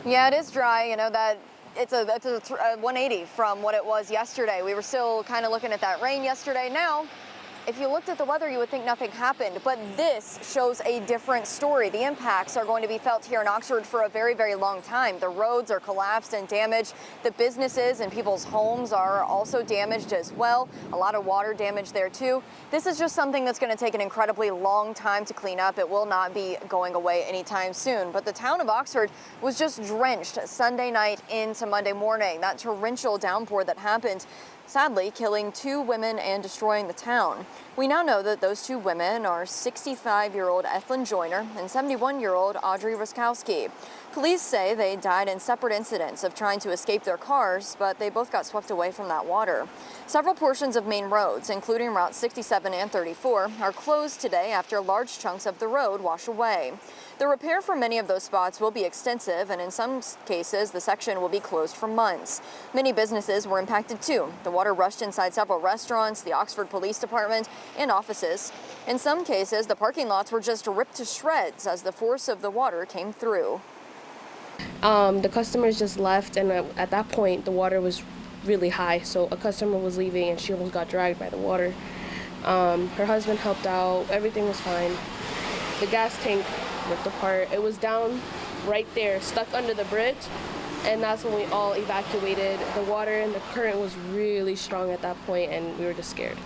Yeah, it is dry. You know that it's a 180 from what it was yesterday. We were still kind of looking at that rain yesterday. Now, if you looked at the weather, you would think nothing happened, but this shows a different story. The impacts are going to be felt here in Oxford for a very, very long time. The roads are collapsed and damaged. The businesses and people's homes are also damaged as well. A lot of water damage there too. This is just something that's going to take an incredibly long time to clean up. It will not be going away anytime soon. But the town of Oxford was just drenched Sunday night into Monday morning. That torrential downpour that happened, sadly killing 2 women and destroying the town. We now know that those 2 women are 65-year-old Ethlyn Joyner and 71-year-old Audrey Ruskowski. Police say they died in separate incidents of trying to escape their cars, but they both got swept away from that water. Several portions of main roads, including Route 67 and 34, are closed today after large chunks of the road wash away. The repair for many of those spots will be extensive, and in some cases, the section will be closed for months. Many businesses were impacted too. The water rushed inside several restaurants, the Oxford Police Department, and offices. In some cases, the parking lots were just ripped to shreds as the force of the water came through. The customers just left, and at that point, the water was really high, so a customer was leaving and she almost got dragged by the water. Her husband helped out. Everything was fine. The gas tank ripped apart. It was down right there, stuck under the bridge, and that's when we all evacuated. The water and the current was really strong at that point, and we were just scared.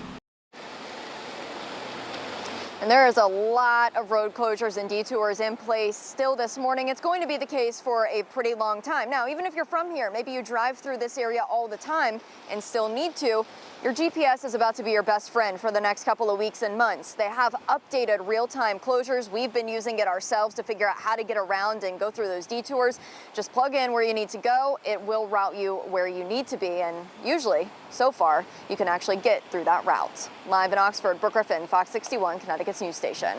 And there is a lot of road closures and detours in place still this morning. It's going to be the case for a pretty long time. Now, even if you're from here, maybe you drive through this area all the time and still need to, your GPS is about to be your best friend for the next couple of weeks and months. They have updated real-time closures. We've been using it ourselves to figure out how to get around and go through those detours. Just plug in where you need to go. It will route you where you need to be, and usually, so far, you can actually get through that route. Live in Oxford, Brooke Griffin, Fox 61, Connecticut's news station.